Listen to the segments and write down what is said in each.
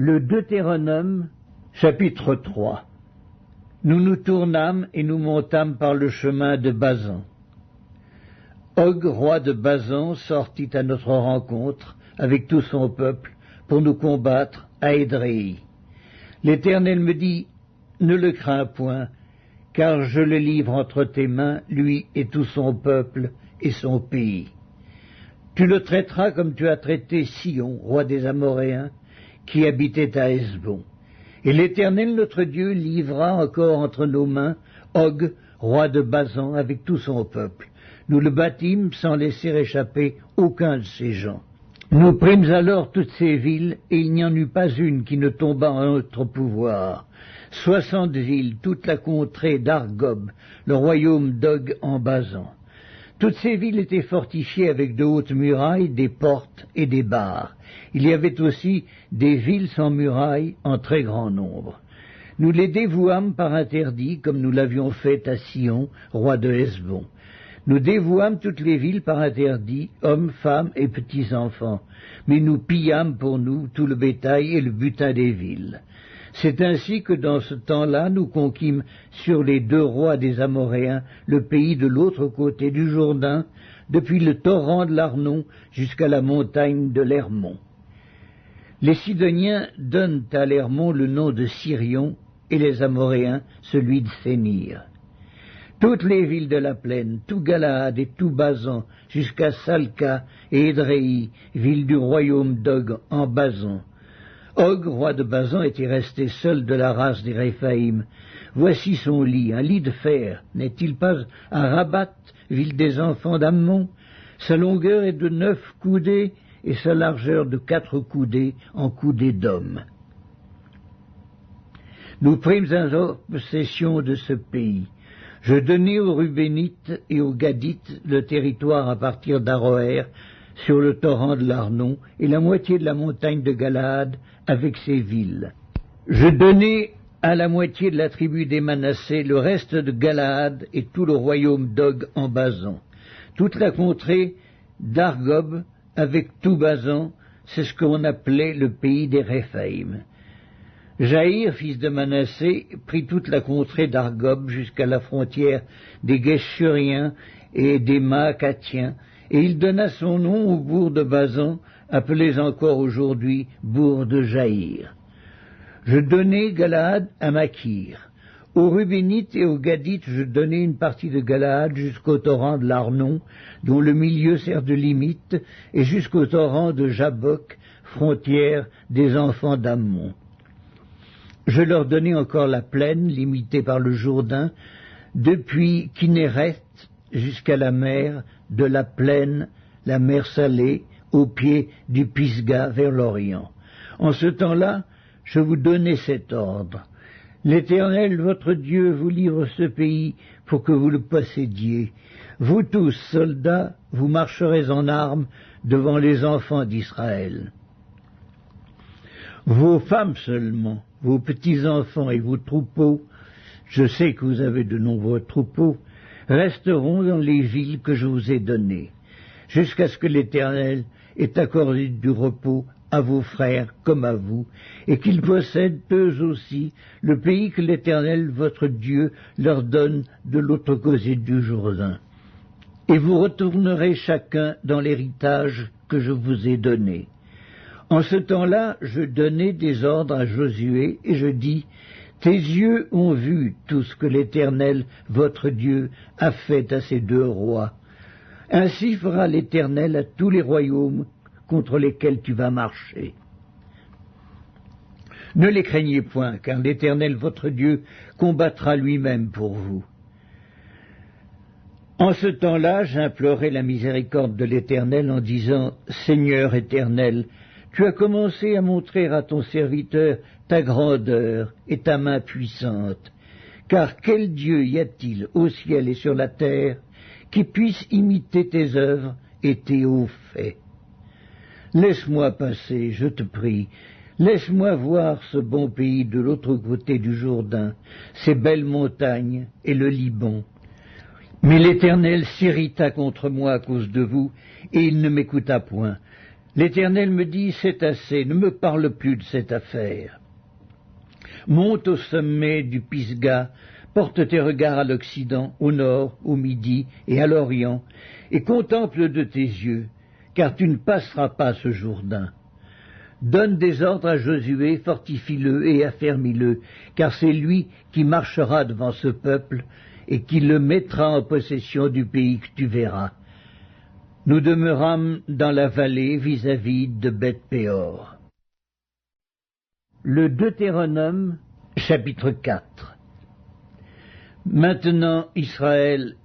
Le Deutéronome, chapitre 3. Nous nous tournâmes et nous montâmes par le chemin de Basan. Og, roi de Basan, sortit à notre rencontre avec tout son peuple pour nous combattre à Édréi. L'Éternel me dit, ne le crains point, car je le livre entre tes mains, lui et tout son peuple et son pays. Tu le traiteras comme tu as traité Sion, roi des Amoréens, qui habitait à Hesbon. Et l'Éternel notre Dieu livra encore entre nos mains Og, roi de Basan, avec tout son peuple. Nous le battîmes sans laisser échapper aucun de ses gens. Nous prîmes alors toutes ces villes, et il n'y en eut pas une qui ne tombât en notre pouvoir. 60 villes, toute la contrée d'Argob, le royaume d'Og en Basan. Toutes ces villes étaient fortifiées avec de hautes murailles, des portes et des barres. Il y avait aussi des villes sans murailles en très grand nombre. Nous les dévouâmes par interdit, comme nous l'avions fait à Sion, roi de Hesbon. Nous dévouâmes toutes les villes par interdit, hommes, femmes et petits-enfants, mais nous pillâmes pour nous tout le bétail et le butin des villes. C'est ainsi que dans ce temps-là, nous conquîmes sur les 2 rois des Amoréens le pays de l'autre côté du Jourdain, depuis le torrent de l'Arnon jusqu'à la montagne de l'Hermon. Les Sidoniens donnent à l'Hermon le nom de Sirion et les Amoréens celui de Sénir. Toutes les villes de la plaine, tout Galaad et tout Basan, jusqu'à Salca et Édréi, ville du royaume d'Og en Basan. Og, roi de Basan, était resté seul de la race des Réphaïm. Voici son lit, un lit de fer. N'est-il pas à Rabat, ville des enfants d'Ammon? Sa longueur est de 9 coudées et sa largeur de 4 coudées en coudées d'homme. Nous prîmes alors possession de ce pays. Je donnai aux Rubénites et aux Gadites le territoire à partir d'Aroër, sur le torrent de l'Arnon, et la moitié de la montagne de Galaad avec ses villes. Je donnai à la moitié de la tribu des Manassés le reste de Galaad et tout le royaume d'Og en Basan. Toute la contrée d'Argob avec tout Basan, c'est ce qu'on appelait le pays des Réphaïm. Jaïr, fils de Manassé, prit toute la contrée d'Argob jusqu'à la frontière des Guéshuriens et des Maacathiens, et il donna son nom au bourg de Basan, appelés encore aujourd'hui bourg de Jaïr. Je donnai Galaad à Makir. Aux Rubénites et aux Gadites, je donnai une partie de Galaad jusqu'au torrent de l'Arnon, dont le milieu sert de limite, et jusqu'au torrent de Jabok, frontière des enfants d'Ammon. Je leur donnai encore la plaine, limitée par le Jourdain, depuis Kinnéreth jusqu'à la mer de la plaine, la mer Salée, au pied du Pisga vers l'Orient. En ce temps-là, je vous donnai cet ordre. L'Éternel, votre Dieu, vous livre ce pays pour que vous le possédiez. Vous tous, soldats, vous marcherez en armes devant les enfants d'Israël. Vos femmes seulement, vos petits-enfants et vos troupeaux, je sais que vous avez de nombreux troupeaux, resteront dans les villes que je vous ai données, jusqu'à ce que l'Éternel ait accordé du repos à vos frères comme à vous, et qu'ils possèdent eux aussi le pays que l'Éternel, votre Dieu, leur donne de l'autre côté du Jourdain. Et vous retournerez chacun dans l'héritage que je vous ai donné. En ce temps-là, je donnai des ordres à Josué, et je dis, tes yeux ont vu tout ce que l'Éternel, votre Dieu, a fait à ces 2 rois. Ainsi fera l'Éternel à tous les royaumes contre lesquels tu vas marcher. Ne les craignez point, car l'Éternel, votre Dieu, combattra lui-même pour vous. En ce temps-là, j'implorai la miséricorde de l'Éternel en disant, Seigneur éternel, tu as commencé à montrer à ton serviteur ta grandeur et ta main puissante. Car quel Dieu y a-t-il au ciel et sur la terre qui puisse imiter tes œuvres et tes hauts faits? Laisse-moi passer, je te prie. Laisse-moi voir ce bon pays de l'autre côté du Jourdain, ces belles montagnes et le Liban. Mais l'Éternel s'irrita contre moi à cause de vous, et il ne m'écouta point. L'Éternel me dit, c'est assez, ne me parle plus de cette affaire. Monte au sommet du Pisga, porte tes regards à l'Occident, au nord, au midi et à l'Orient, et contemple de tes yeux, car tu ne passeras pas ce Jourdain. Donne des ordres à Josué, fortifie-le et affermis-le, car c'est lui qui marchera devant ce peuple et qui le mettra en possession du pays que tu verras. Nous demeurâmes dans la vallée vis-à-vis de Beth-Péor. Le Deutéronome, chapitre 4. Maintenant, Israël,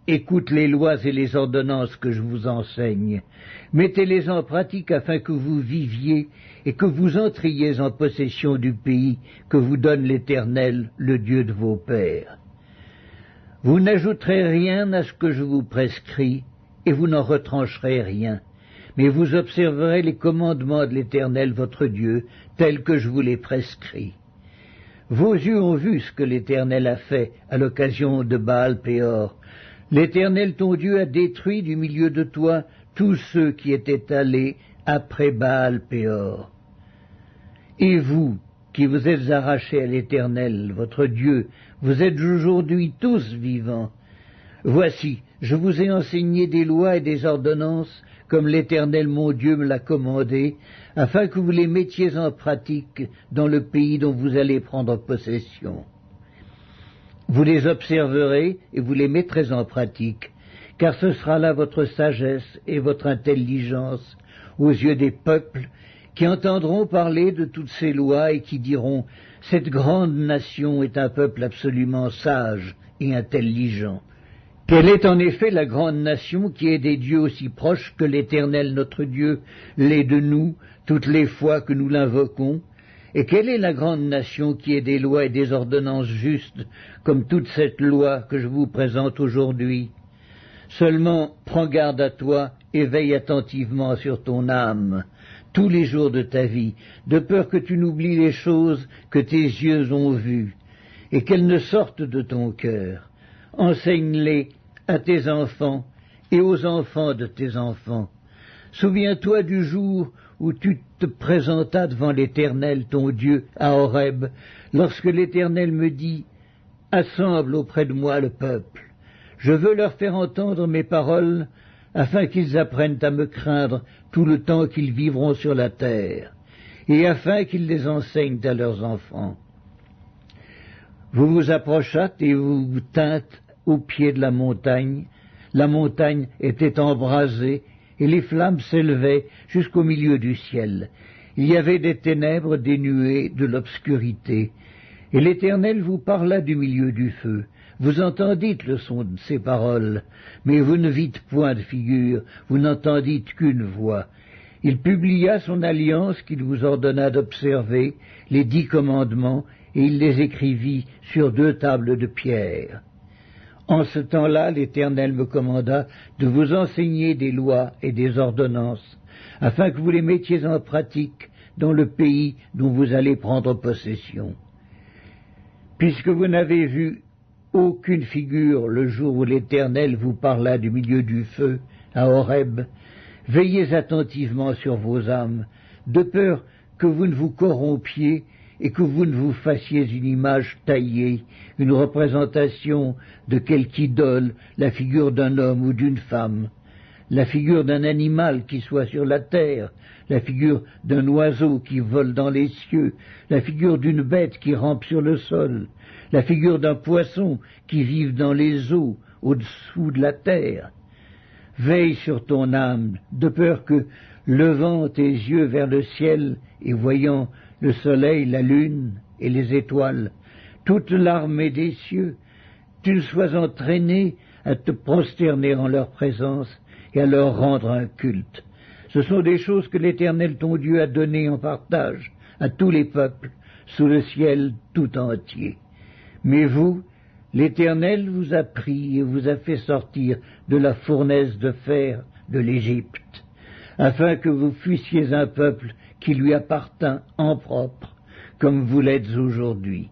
écoute les lois et les ordonnances que je vous enseigne. Mettez-les en pratique afin que vous viviez et que vous entriez en possession du pays que vous donne l'Éternel, le Dieu de vos pères. Vous n'ajouterez rien à ce que je vous prescris, et vous n'en retrancherez rien, mais vous observerez les commandements de l'Éternel votre Dieu, tels que je vous les prescris. Vos yeux ont vu ce que l'Éternel a fait à l'occasion de Baal-Péor. L'Éternel ton Dieu a détruit du milieu de toi tous ceux qui étaient allés après Baal-Péor. Et vous, qui vous êtes arrachés à l'Éternel, votre Dieu, vous êtes aujourd'hui tous vivants. Voici, je vous ai enseigné des lois et des ordonnances, comme l'Éternel mon Dieu me l'a commandé, afin que vous les mettiez en pratique dans le pays dont vous allez prendre possession. Vous les observerez et vous les mettrez en pratique, car ce sera là votre sagesse et votre intelligence aux yeux des peuples qui entendront parler de toutes ces lois et qui diront « Cette grande nation est un peuple absolument sage et intelligent ». Quelle est en effet la grande nation qui est des dieux aussi proches que l'Éternel notre Dieu l'est de nous toutes les fois que nous l'invoquons? Et quelle est la grande nation qui est des lois et des ordonnances justes, comme toute cette loi que je vous présente aujourd'hui? Seulement, prends garde à toi et veille attentivement sur ton âme, tous les jours de ta vie, de peur que tu n'oublies les choses que tes yeux ont vues, et qu'elles ne sortent de ton cœur. Enseigne-les à tes enfants et aux enfants de tes enfants. Souviens-toi du jour où tu te présentas devant l'Éternel, ton Dieu, à Horeb, lorsque l'Éternel me dit « Assemble auprès de moi le peuple. Je veux leur faire entendre mes paroles, afin qu'ils apprennent à me craindre tout le temps qu'ils vivront sur la terre, et afin qu'ils les enseignent à leurs enfants. » Vous vous approchâtes et vous vous tîntes au pied de la montagne. La montagne était embrasée, et les flammes s'élevaient jusqu'au milieu du ciel. Il y avait des ténèbres, des nuées, de l'obscurité. Et l'Éternel vous parla du milieu du feu. Vous entendîtes le son de ses paroles, mais vous ne vîtes point de figure, vous n'entendîtes qu'une voix. Il publia son alliance qu'il vous ordonna d'observer, les 10 commandements, et il les écrivit sur 2 tables de pierre. En ce temps-là, l'Éternel me commanda de vous enseigner des lois et des ordonnances, afin que vous les mettiez en pratique dans le pays dont vous allez prendre possession. Puisque vous n'avez vu aucune figure le jour où l'Éternel vous parla du milieu du feu, à Horeb, veillez attentivement sur vos âmes, de peur que vous ne vous corrompiez et que vous ne vous fassiez une image taillée, une représentation de quelque idole, la figure d'un homme ou d'une femme, la figure d'un animal qui soit sur la terre, la figure d'un oiseau qui vole dans les cieux, la figure d'une bête qui rampe sur le sol, la figure d'un poisson qui vive dans les eaux, au-dessous de la terre. Veille sur ton âme, de peur que, levant tes yeux vers le ciel et voyant le soleil, la lune et les étoiles, toute l'armée des cieux, tu ne sois entraîné à te prosterner en leur présence et à leur rendre un culte. Ce sont des choses que l'Éternel ton Dieu a données en partage à tous les peuples sous le ciel tout entier. Mais vous, l'Éternel vous a pris et vous a fait sortir de la fournaise de fer de l'Égypte, afin que vous fussiez un peuple qui lui appartint en propre, comme vous l'êtes aujourd'hui.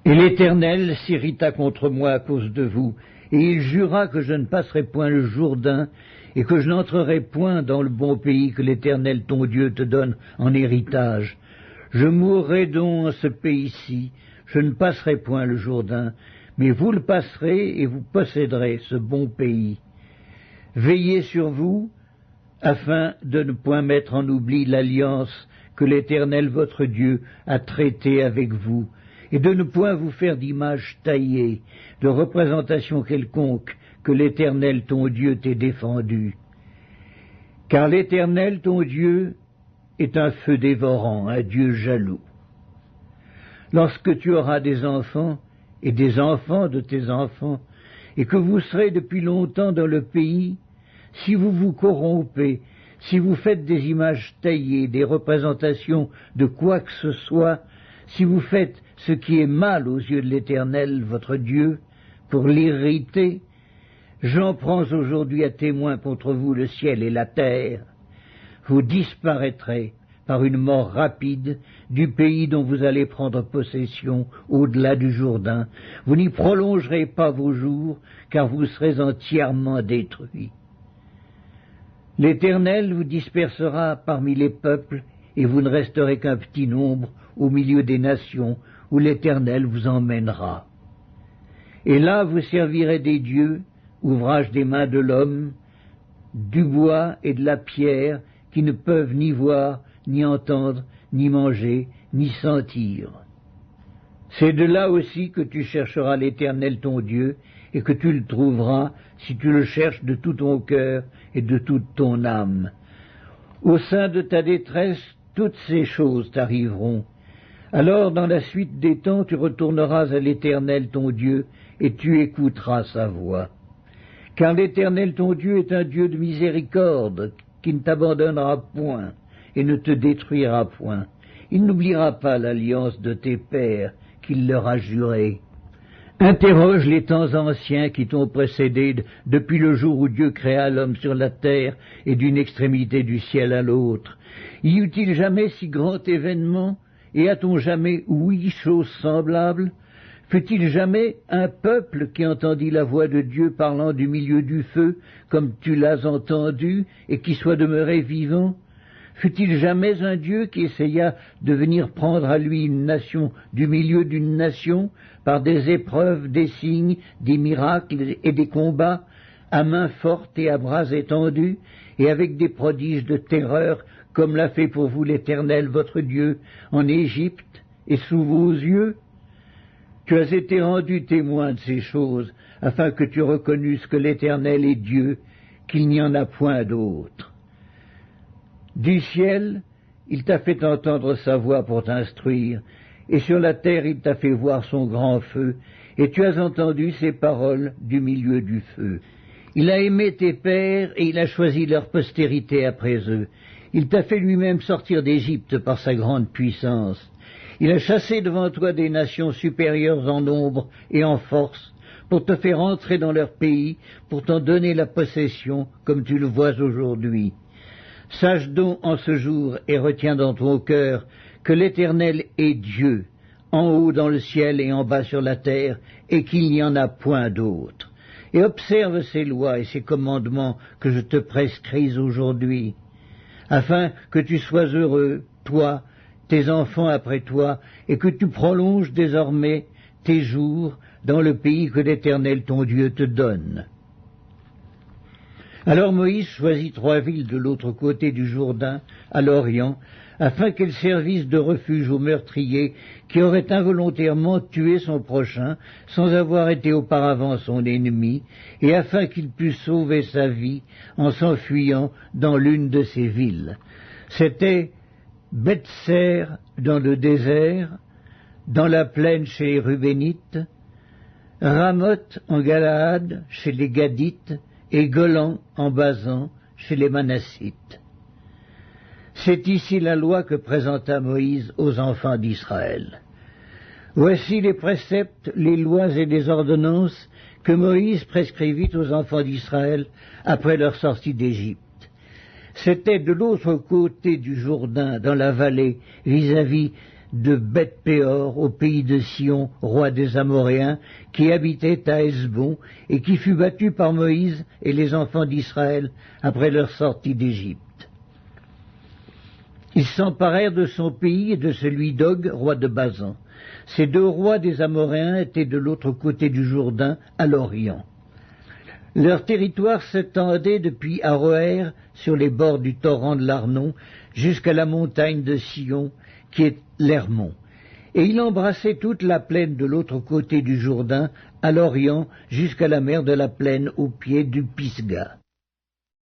Et l'Éternel s'irrita contre moi à cause de vous, et il jura que je ne passerai point le Jourdain, et que je n'entrerai point dans le bon pays que l'Éternel ton Dieu te donne en héritage. Je mourrai donc en ce pays-ci, je ne passerai point le Jourdain, mais vous le passerez et vous posséderez ce bon pays. Veillez sur vous, afin de ne point mettre en oubli l'alliance que l'Éternel votre Dieu a traitée avec vous, et de ne point vous faire d'image taillée, de représentation quelconque que l'Éternel ton Dieu t'ait défendu. Car l'Éternel ton Dieu est un feu dévorant, un Dieu jaloux. Lorsque tu auras des enfants, et des enfants de tes enfants, et que vous serez depuis longtemps dans le pays, si vous vous corrompez, si vous faites des images taillées, des représentations de quoi que ce soit, si vous faites ce qui est mal aux yeux de l'Éternel, votre Dieu, pour l'irriter, j'en prends aujourd'hui à témoin contre vous le ciel et la terre. Vous disparaîtrez par une mort rapide du pays dont vous allez prendre possession au-delà du Jourdain. Vous n'y prolongerez pas vos jours, car vous serez entièrement détruits. L'Éternel vous dispersera parmi les peuples, et vous ne resterez qu'un petit nombre au milieu des nations, où l'Éternel vous emmènera. Et là vous servirez des dieux, ouvrage des mains de l'homme, du bois et de la pierre, qui ne peuvent ni voir, ni entendre, ni manger, ni sentir. C'est de là aussi que tu chercheras l'Éternel ton Dieu, et que tu le trouveras si tu le cherches de tout ton cœur et de toute ton âme. Au sein de ta détresse, toutes ces choses t'arriveront. Alors, dans la suite des temps, tu retourneras à l'Éternel ton Dieu, et tu écouteras sa voix. Car l'Éternel ton Dieu est un Dieu de miséricorde, qui ne t'abandonnera point, et ne te détruira point. Il n'oubliera pas l'alliance de tes pères, qu'il leur a jurée. Interroge les temps anciens qui t'ont précédé depuis le jour où Dieu créa l'homme sur la terre et d'une extrémité du ciel à l'autre. Y eut-il jamais si grand événement, et a-t-on jamais ouï chose semblable? Fut-il jamais un peuple qui entendit la voix de Dieu parlant du milieu du feu, comme tu l'as entendu, et qui soit demeuré vivant? Fut-il jamais un Dieu qui essaya de venir prendre à lui une nation du milieu d'une nation, par des épreuves, des signes, des miracles et des combats, à main forte et à bras étendus, et avec des prodiges de terreur, comme l'a fait pour vous l'Éternel votre Dieu, en Égypte et sous vos yeux? Tu as été rendu témoin de ces choses, afin que tu reconnusses que l'Éternel est Dieu, qu'il n'y en a point d'autre. Du ciel, il t'a fait entendre sa voix pour t'instruire, et sur la terre il t'a fait voir son grand feu, et tu as entendu ses paroles du milieu du feu. Il a aimé tes pères, et il a choisi leur postérité après eux. Il t'a fait lui-même sortir d'Égypte par sa grande puissance. Il a chassé devant toi des nations supérieures en nombre et en force, pour te faire entrer dans leur pays, pour t'en donner la possession, comme tu le vois aujourd'hui. Sache donc en ce jour et retiens dans ton cœur que l'Éternel est Dieu, en haut dans le ciel et en bas sur la terre, et qu'il n'y en a point d'autre. Et observe ces lois et ces commandements que je te prescris aujourd'hui, afin que tu sois heureux, toi, tes enfants après toi, et que tu prolonges désormais tes jours dans le pays que l'Éternel ton Dieu te donne. Alors Moïse choisit 3 villes de l'autre côté du Jourdain, à l'Orient, afin qu'elles servissent de refuge aux meurtriers qui auraient involontairement tué son prochain, sans avoir été auparavant son ennemi, et afin qu'il pût sauver sa vie en s'enfuyant dans l'une de ces villes. C'était Beth-ser dans le désert, dans la plaine chez les Rubénites, Ramoth en Galaad chez les Gadites, et Golan en Basan chez les Manassites. C'est ici la loi que présenta Moïse aux enfants d'Israël. Voici les préceptes, les lois et les ordonnances que Moïse prescrivit aux enfants d'Israël après leur sortie d'Égypte. C'était de l'autre côté du Jourdain, dans la vallée, vis-à-vis de Beth-péor, au pays de Sion, roi des Amoréens, qui habitait à Hesbon, et qui fut battu par Moïse et les enfants d'Israël après leur sortie d'Égypte. Ils s'emparèrent de son pays et de celui d'Og, roi de Basan. Ces deux rois des Amoréens étaient de l'autre côté du Jourdain, à l'Orient. Leur territoire s'étendait depuis Aroër, sur les bords du torrent de l'Arnon, jusqu'à la montagne de Sion, qui est l'Hermon. Et il embrassait toute la plaine de l'autre côté du Jourdain, à l'Orient, jusqu'à la mer de la plaine, au pied du Pisga.